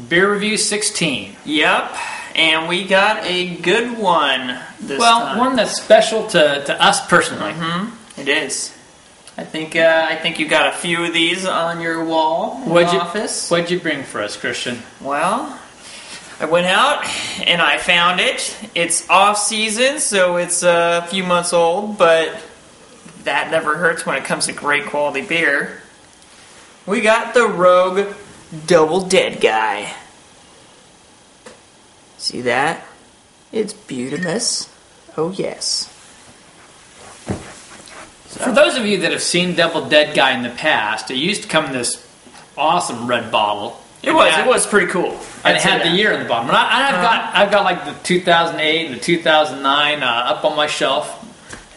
Beer Review 16. Yep, and we got a good one this time. One that's special to us personally. It is. I think you got a few of these on your wall in the office. What'd you bring for us, Christian? Well, I went out and I found it. It's off season, so it's a few months old, but that never hurts when it comes to great quality beer. We got the Rogue Double Dead Guy. See that? It's beautimous. Oh yes. For those of you that have seen Double Dead Guy in the past, it used to come in this awesome red bottle. It was pretty cool. And it had the year on the bottom. And I've got like the 2008 and the 2009 up on my shelf.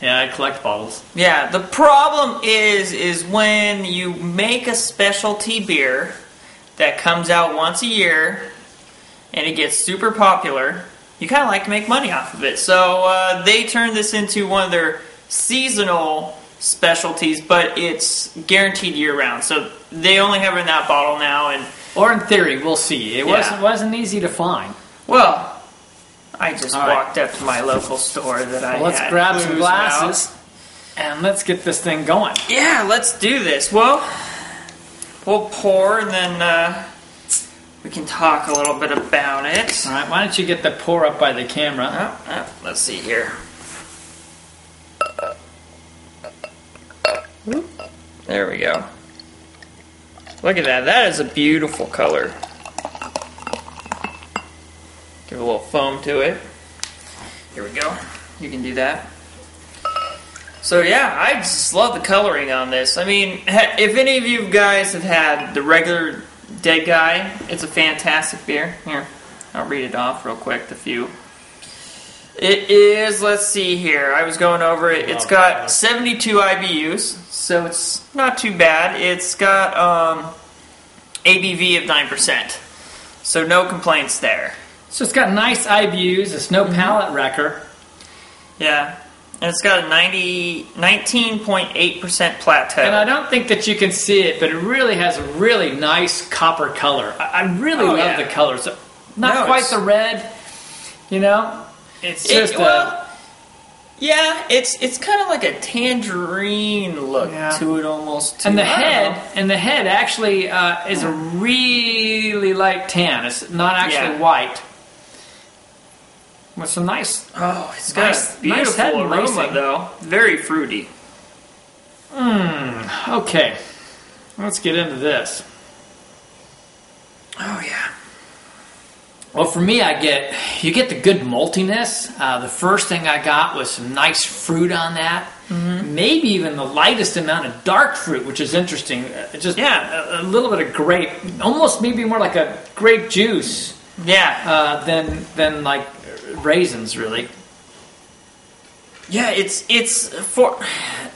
Yeah, I collect bottles. Yeah, the problem is when you make a specialty beer that comes out once a year and it gets super popular, you kind of like to make money off of it. So they turned this into one of their seasonal specialties, but it's guaranteed year-round. So they only have it in that bottle now. Or in theory, we'll see. It wasn't easy to find. Well, I just walked up to my local store that I had. Let's grab some glasses and let's get this thing going. Yeah, let's do this. Well, we'll pour and then we can talk a little bit about it. All right, why don't you get the pour up by the camera? Let's see here. There we go. Look at that. That is a beautiful color. Give a little foam to it. Here we go. You can do that. So yeah, I just love the coloring on this. I mean, if any of you guys have had the regular Dead Guy, it's a fantastic beer. Here, I'll read it off real quick, the few. It is, let's see here, I was going over it. It's got 72 IBUs, so it's not too bad. It's got ABV of 9%, so no complaints there. So it's got nice IBUs, it's no palate wrecker. Yeah, and it's got a 19.8% plateau. And I don't think that you can see it, but it really has a really nice copper color. I really love the color. So not quite the red, you know? It's just it's kind of like a tangerine look to it almost. Too. And the head actually is a really light tan. It's not actually white. With some nice. Oh, it's got a beautiful aroma though. Very fruity. Okay, let's get into this. Oh yeah. Well, for me, you get the good maltiness. The first thing I got was some nice fruit on that. Maybe even the lightest amount of dark fruit, which is interesting. A little bit of grape, almost maybe more like a grape juice. Yeah. Than like raisins, really. Yeah, it's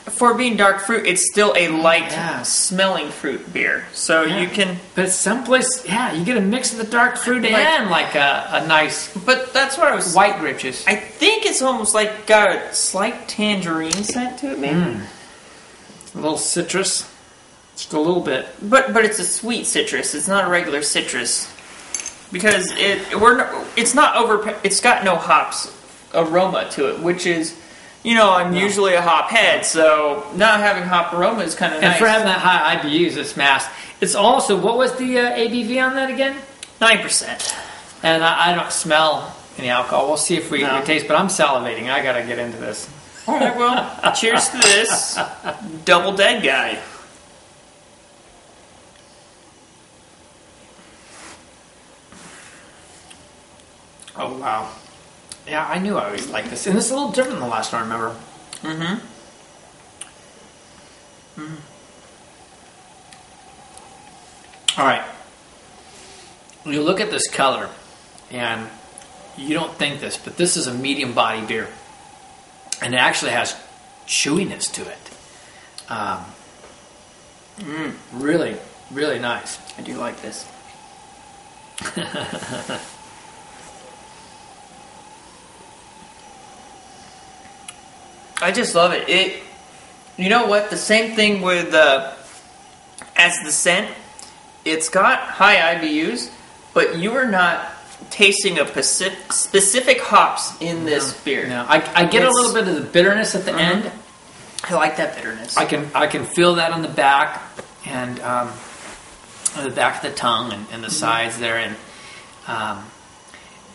for being dark fruit, it's still a light smelling fruit beer. So you can. But someplace, you get a mix of the dark fruit and like a nice. But that's what I was. White grape juice. I think it's almost like got a slight tangerine scent to it, maybe. A little citrus, just a little bit. But it's a sweet citrus. It's not a regular citrus because it's not over. It's got no hops aroma to it, which is. You know, I'm usually a hop head, so not having hop aroma is kind of nice. And for having that high IBUs, it's masked. It's also, what was the ABV on that again? 9%. And I don't smell any alcohol. We'll see if we taste, but I'm salivating. I gotta get into this. All right, well, cheers to this Double Dead Guy. Oh, wow. Yeah, I knew I always liked this. And it's a little different than the last one, I remember. All right. You look at this color, and you don't think this, but this is a medium body beer. And it actually has chewiness to it. Really, really nice. I do like this. I just love it. You know what? The same thing with as the scent. It's got high IBUs, but you are not tasting a specific hops in this beer. No, I get a little bit of the bitterness at the end. I like that bitterness. I can feel that on the back and on the back of the tongue and the sides there, and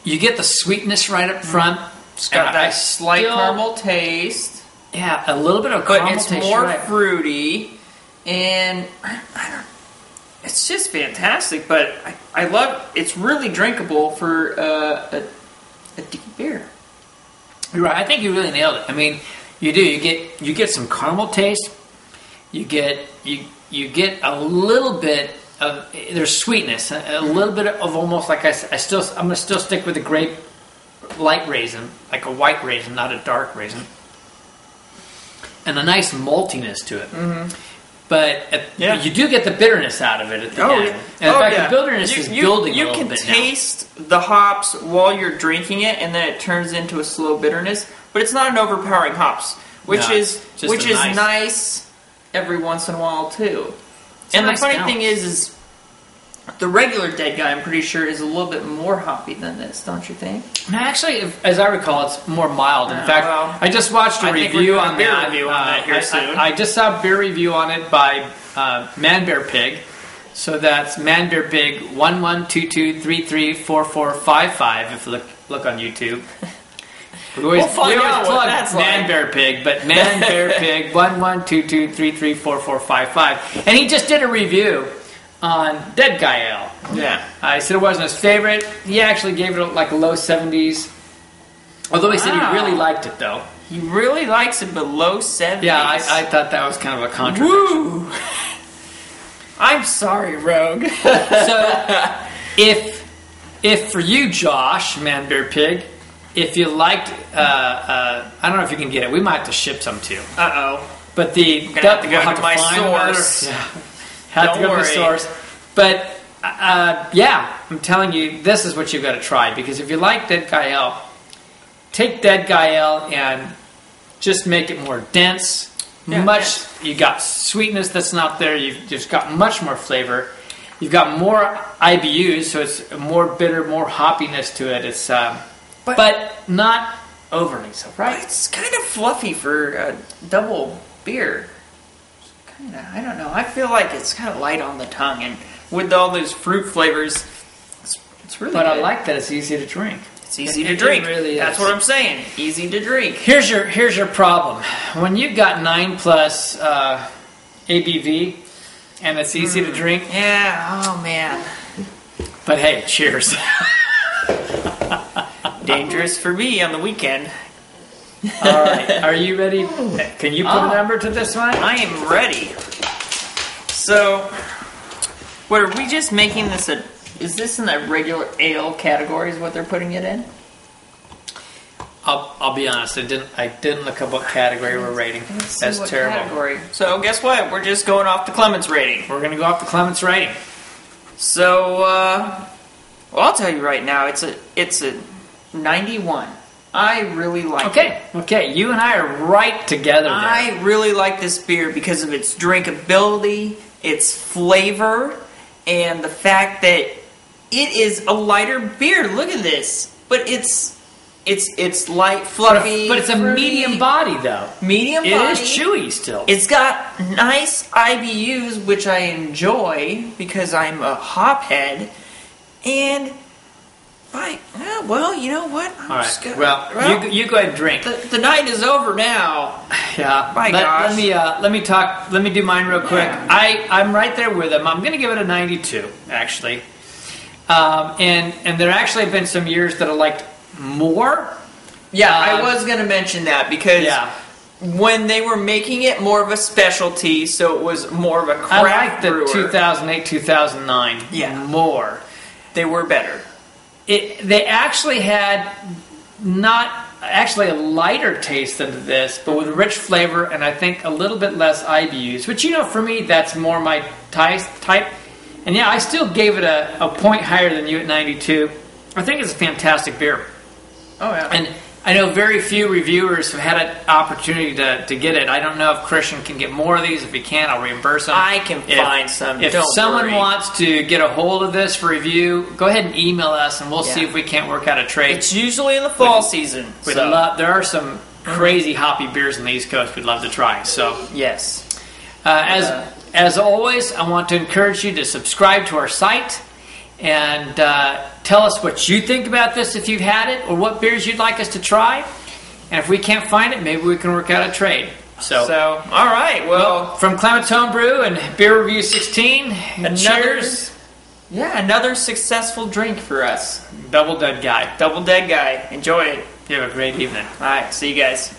you get the sweetness right up front. It's got that slight caramel taste. Yeah, a little bit of caramel taste. But it's more fruity, and I don't. It's just fantastic. But I love. It's really drinkable for a deep beer. You're right. I think you really nailed it. I mean, you do. You get some caramel taste. You get a little bit of there's sweetness, a little bit of almost like I'm gonna still stick with the grape light raisin, like a white raisin, not a dark raisin, and a nice maltiness to it. Mm-hmm. But you do get the bitterness out of it at the end. Yeah. And in fact, the bitterness is building a little bit now. You can taste the hops while you're drinking it, and then it turns into a slow bitterness. But it's not an overpowering hops, which is nice every once in a while too. And the funny thing is the regular Dead Guy, I'm pretty sure, is a little bit more hoppy than this, don't you think? Actually, as I recall, it's more mild. In fact, I just watched a review on that here soon. I just saw a beer review on it by Man Bear Pig. So that's Man Bear Pig 1122334455 if you look on YouTube. We always plug Man Bear Pig, but Man Bear Pig 1122334455, and he just did a review on Dead Guy Ale. Yeah, I said it wasn't his favorite. He actually gave it like a low 70s. Although he said he really liked it, though. He really likes it, but low 70s. Yeah, I thought that was kind of a contradiction. Woo! I'm sorry, Rogue. So, if for you, Josh, Man Bear Pig, if you liked, I don't know if you can get it. We might have to ship some to you. Uh-oh. But we'll have to go to my source. Have to go to the source. But, I'm telling you, this is what you've got to try. Because if you like Dead Guy Ale, take Dead Guy Ale and just make it more dense. You got sweetness that's not there. You've just got much more flavor. You've got more IBUs, so it's more bitter, more hoppiness to it. It's but not overly so, right? It's kind of fluffy for a double beer. Kind of, I don't know. I feel like it's kind of light on the tongue, and with all those fruit flavors, it's really good. I like that it's easy to drink. It's easy to drink. It really is. That's what I'm saying. Easy to drink. Here's your problem. When you've got 9+ ABV and it's easy to drink. Yeah. Oh man. But hey, cheers. Dangerous for me on the weekend. All right. Are you ready? Can you put a number to this one? I am ready. So, what are we just making this a? Is this in the regular ale category? Is what they're putting it in? I'll be honest. I didn't look up what category we're rating. That's terrible. Category. So guess what? We're just going off the Clements rating. We're going to go off the Clements rating. So, well, I'll tell you right now. It's a 91. I really like it. Okay. You and I are right together there. I really like this beer because of its drinkability, its flavor, and the fact that it is a lighter beer. Look at this. But it's light, fluffy. But it's a medium body, though. Medium body. It is chewy still. It's got nice IBUs, which I enjoy because I'm a hophead. And, well, you know what? All right. You go ahead and drink. The night is over now. Yeah. My gosh. Let me talk. Let me do mine real quick. Yeah. I'm right there with him. I'm going to give it a 92, actually. And there actually have been some years that I liked more. Yeah, I was going to mention that because when they were making it more of a specialty, so it was more of a craft brewer. I liked the 2008, 2009 more. They were better. They actually had not actually a lighter taste than this, but with rich flavor and I think a little bit less IBUs, which, for me, that's more my type. And I still gave it a point higher than you at 92. I think it's a fantastic beer. Oh, yeah. And I know very few reviewers have had an opportunity to get it. I don't know if Christian can get more of these. If he can, I'll reimburse him. I can find some. If someone wants to get a hold of this for review, go ahead and email us, and we'll see if we can't work out a trade. It's usually in the fall season. There are some crazy hoppy beers on the East Coast we'd love to try. So yes. As always, I want to encourage you to subscribe to our site and tell us what you think about this if you've had it, or what beers you'd like us to try. And if we can't find it, maybe we can work out a trade. So all right. Well, from Clement's Homebrew and Beer Review 16, cheers. Yeah, another successful drink for us. Double Dead Guy. Double Dead Guy. Enjoy it. You have a great evening. All right. See you guys.